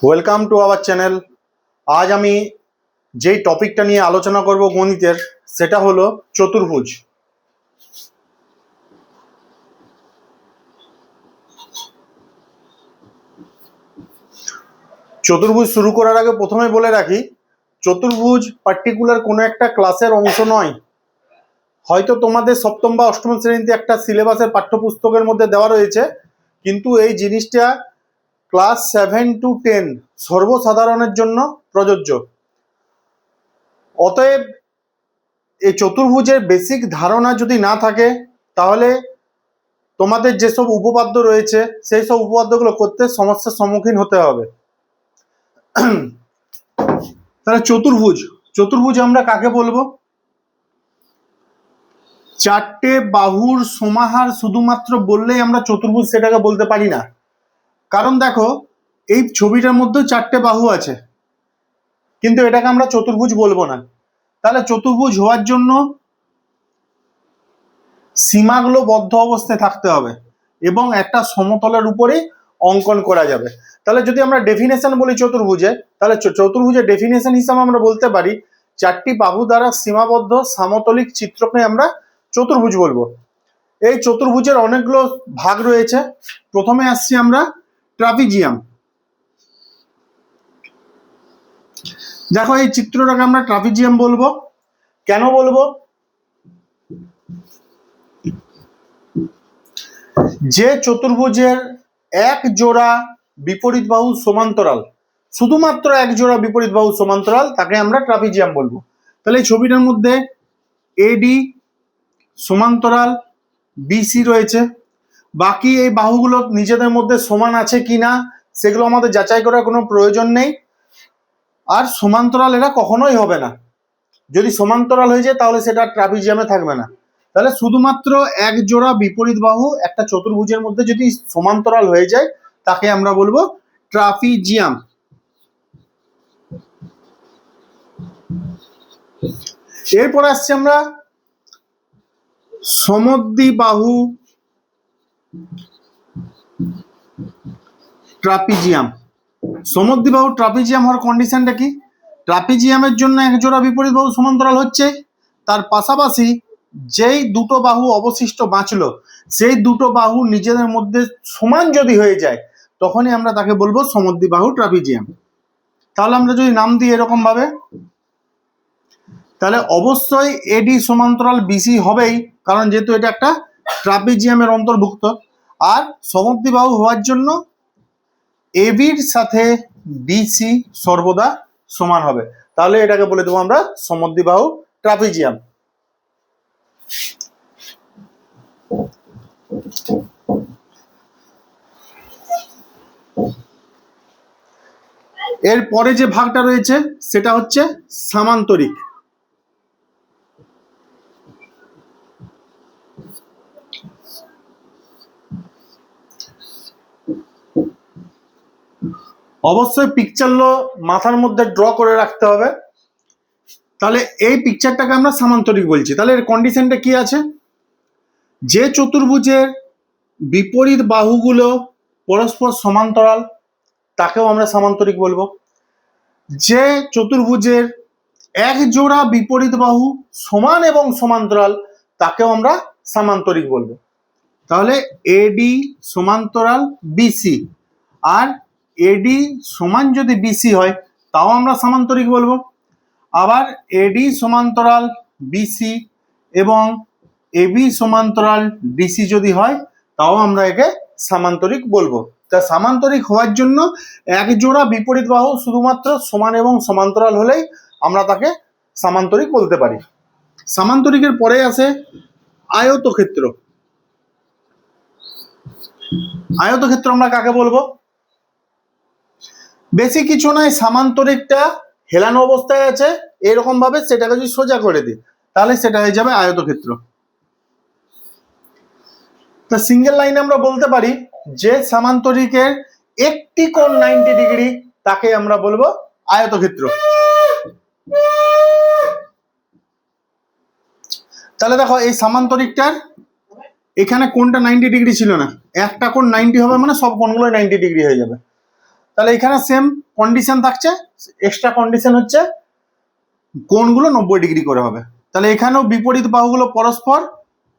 Welcome to our channel. আজ আমি যেই টপিকটা নিয়ে আলোচনা করব গণিতের, সেটা হলো চতুর্ভুজ। চতুর্ভুজ শুরু করার আগে প্রথমে বলে রাখি, চতুর্ভুজ পার্টিকুলার কোনো একটা ক্লাসের অংশ নয়। হয়তো তোমাদের সপ্তম বা অষ্টম শ্রেণীতে একটা সিলেবাসের পাঠ্যপুস্তকের মধ্যে দেওয়া রয়েছে, কিন্তু এই জিনিসটা ক্লাস 7 to 10 সর্বসাধারণের জন্য প্রযোজ্য। অতএব এই চতুর্ভুজের বেসিক ধারণা যদি না থাকে, তাহলে তোমাদের যেসব উপপাদ্য রয়েছে সেই সব উপপাদ্যগুলো করতে সমস্যার সম্মুখীন হতে হবে। তাহলে চতুর্ভুজ আমরা কাকে বলবো? চারটে বাহুর সমাহার শুধুমাত্র বললেই আমরা চতুর্ভুজ সেটাকে বলতে পারি না। কারণ দেখো, এই ছবিটার মধ্যে চারটে বাহু আছে, কিন্তু এটাকে আমরা চতুর্ভুজ বলবো না। তাহলে চতুর্ভুজ হওয়ার জন্য সীমাগুলো বদ্ধ অবস্থায় থাকতে হবে এবং একটা সমতলের উপরে অঙ্কন করা যাবে। তাহলে যদি আমরা ডেফিনেশন বলি চতুর্ভুজে, তাহলে চতুর্ভুজের ডেফিনেশন হিসাবে আমরা বলতে পারি চারটি বাহু দ্বারা সীমাবদ্ধ সমতলিক চিত্রকে আমরা চতুর্ভুজ বলবো। এই চতুর্ভুজের অনেকগুলো ভাগ রয়েছে। প্রথমে আসছি আমরা ট্রাপিজিয়াম। দেখো, এই চিত্রটাকে আমরা ট্রাপিজিয়াম বলবো। কেন বলবো? যে চতুর্ভুজের এক জোড়া বিপরীত বাহু সমান্তরাল, শুধুমাত্র এক জোড়া বিপরীত বাহু সমান্তরাল, তাকে আমরা ট্রাপিজিয়াম বলবো। তাহলে এই ছবিটার মধ্যে এডি সমান্তরাল বিসি রয়েছে। বাকি এই বাহুগুলো নিজেদের মধ্যে সমান আছে কিনা সেগুলো আমাদের যাচাই করার কোনো প্রয়োজন নেই। আর সমান্তরাল এরা কখনোই হবে না। যদি সমান্তরাল হয়ে যায় তাহলে সেটা ট্রাপিজিয়ামে থাকবে না। তাহলে শুধুমাত্র এক জোড়া বিপরীত বাহু একটা চতুর্ভুজের মধ্যে যদি সমান্তরাল হয়ে যায় তাকে আমরা বলবো ট্রাপিজিয়াম। এরপর আসছি আমরা সমদ্বিবাহু ট্রাপিজিয়াম। সমদ্বিবাহু ট্রাপিজিয়াম হওয়ার কন্ডিশনটা কি? ট্রাপিজিয়ামের জন্য এক জোড়া বিপরীত বাহু সমান্তরাল হচ্ছে, তার পাশাপাশি যেই দুটো বাহু অবশিষ্ট বাঁচলো সেই দুটো বাহু নিজেদের মধ্যে সমান যদি হয়ে যায় তখনই আমরা তাকে বলবো সমদ্বিবাহু ট্রাপিজিয়াম। তাহলে আমরা যদি নাম দিই এরকম ভাবে, তাহলে অবশ্যই এডি সমান্তরাল বিসি হবেই, কারণ যেহেতু এটা একটা ট্রাপিজিয়ামের অন্তর্ভুক্ত। আর সমদ্বিবাহু হওয়ার জন্য এবির সাথে বিসি সর্বদা সমান হবে। তাহলে এটাকে বলে দেবো আমরা সমদ্বিবাহু ট্রাপিজিয়াম। এর পরে যে ভাগটা রয়েছে সেটা হচ্ছে সামান্তরিক। অবশ্যই পিকচারগুলো মাথার মধ্যে ড্র করে রাখতে হবে। তাহলে এই পিকচারটাকে আমরা সামান্তরিক বলছি। তাহলে এর কন্ডিশনটা কি আছে? যে চতুর্ভুজের বিপরীত বাহুগুলো পরস্পর সমান্তরাল তাকেও আমরা সামান্তরিক বলবো। যে চতুর্ভুজের এক জোড়া বিপরীত বাহু সমান এবং সমান্তরাল তাকেও আমরা সামান্তরিক বলবো। তাহলে এডি সমান্তরাল বিসি, আর এডি সমান যদি বিসি হয় তাও আমরা সামান্তরিক বলবো। আবার এডি সমান্তরাল বিসি এবং এবি সমান্তরাল ডিসি যদি হয় তাও আমরা একে সামান্তরিক বলবো। তা সামান্তরিক হওয়ার জন্য এক জোড়া বিপরীত বাহু শুধুমাত্র সমান এবং সমান্তরাল হলেই আমরা তাকে সামান্তরিক বলতে পারি। সামান্তরিকের পরে আসে আয়তক্ষেত্র। আয়তক্ষেত্র আমরা কাকে বলবো? বেশি কিছু নয়, সামান্তরিকটা হেলানো অবস্থায় আছে, এরকম ভাবে সেটাকে যদি সোজা করে দিই তাহলে সেটা হয়ে যাবে আয়তক্ষেত্র। তা সিঙ্গেল লাইনে আমরা বলতে পারি যে সামান্তরিকের একটি কোণ 90 ডিগ্রি তাকে আমরা বলবো আয়তক্ষেত্র। তাহলে দেখো, এই সামান্তরিকটার এখানে কোনটা 90 ডিগ্রি ছিল না, একটা কোণ 90 হবে মানে সব কোণগুলো 90 ডিগ্রি হয়ে যাবে। তাহলে এখানে সেম কন্ডিশন থাকছে, এক্সট্রা কন্ডিশন হচ্ছে কোণগুলো 90 ডিগ্রি করে হবে। তাহলে এখানেও বিপরীত বাহুগুলো পরস্পর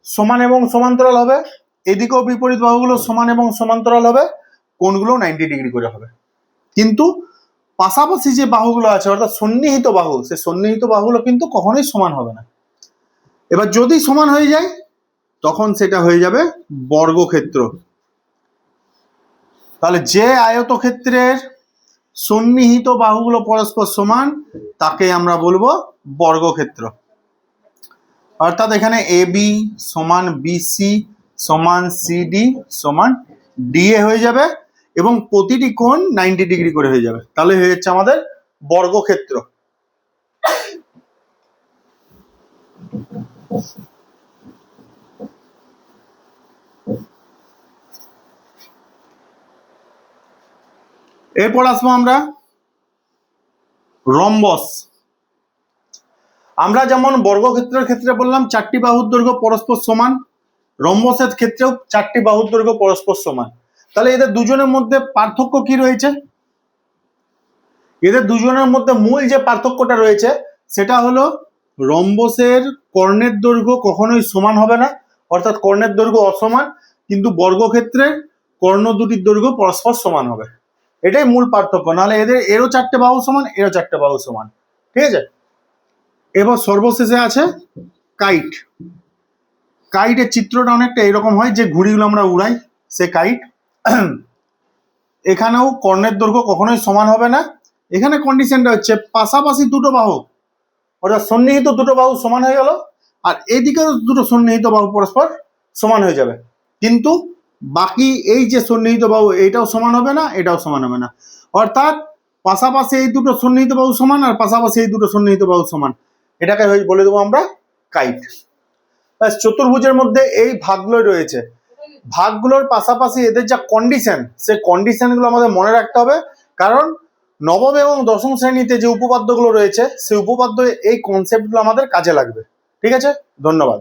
সমান এবং সমান্তরাল হবে, এদিকেও বিপরীত বাহুগুলো সমান এবং সমান্তরাল হবে, কোণগুলো 90 ডিগ্রি করে হবে। কিন্তু পাশাপাশি যে বাহুগুলো আছে অর্থাৎ সন্নিহিত বাহু, সে সন্নিহিত বাহুগুলো কিন্তু কখনোই সমান হবে না। এবার যদি সমান হয়ে যায় তখন সেটা হয়ে যাবে বর্গক্ষেত্র। তাহলে যে আয়তক্ষেত্রের সন্নিহিত বাহুগুলো পরস্পর সমান তাকে আমরা বলবো বর্গক্ষেত্র। অর্থাৎ এখানে এ বি সমান বিসি সমান সিডি সমান ডিএ হয়ে যাবে এবং প্রতিটি কোণ 90 ডিগ্রি করে হয়ে যাবে। তাহলে হয়ে যাচ্ছে আমাদের বর্গক্ষেত্র। এরপর আসবো আমরা রম্বস। আমরা যেমন বর্গক্ষেত্রের ক্ষেত্রে বললাম 4টি বাহুর দৈর্ঘ্য পরস্পর সমান, রম্বসের ক্ষেত্রেও 4টি বাহুর দৈর্ঘ্য পরস্পর সমান। তাহলে এদের দুজনের মধ্যে পার্থক্য কি রয়েছে? এদের দুজনের মধ্যে মূল যে পার্থক্যটা রয়েছে সেটা হলো রম্বসের কর্ণের দৈর্ঘ্য কখনোই সমান হবে না, অর্থাৎ কর্ণের দৈর্ঘ্য অসমান, কিন্তু বর্গক্ষেত্রে কর্ণ দুটির দৈর্ঘ্য পরস্পর সমান হবে। এটাই মূল পার্থক্য। নাহলে এরও 4টে বাহু সমান, এরও 4টে বাহু সমান। ঠিক আছে, এবার সর্বশেষে আছে কাইট। কাইটের চিত্রটা অনেকটা এরকম হয়, যে ঘুড়িগুলো আমরা উড়াই সে কাইট। এখানেও কর্ণের দৈর্ঘ্য কখনোই সমান হবে না। এখানে কন্ডিশনটা হচ্ছে পাশাপাশি দুটো বাহু অর্থাৎ সন্নিহিত দুটো বাহু সমান হয়ে গেল, আর এইদিকেও দুটো সন্নিহিত বাহু পরস্পর সমান হয়ে যাবে, কিন্তু বাকি এই যে সন্নিহিত বাহু এইটাও সমান হবে না, এটাও সমান হবে না। অর্থাৎ পাশাপাশি এই দুটো সন্নিহিত বাহু সমান আর পাশাপাশি এই দুটো সন্নিহিত বাহু সমান, এটাকে বলে দেবো আমরা কাইট। চতুর্ভুজের মধ্যে এই ভাগগুলোই রয়েছে, ভাগগুলোর পাশাপাশি এদের যা কন্ডিশন, সেই কন্ডিশনগুলো আমাদের মনে রাখতে হবে, কারণ নবম এবং দশম শ্রেণীতে যে উপপাদ্যগুলো রয়েছে সেই উপপাদ্য এই কনসেপ্টগুলো আমাদের কাজে লাগবে। ঠিক আছে, ধন্যবাদ।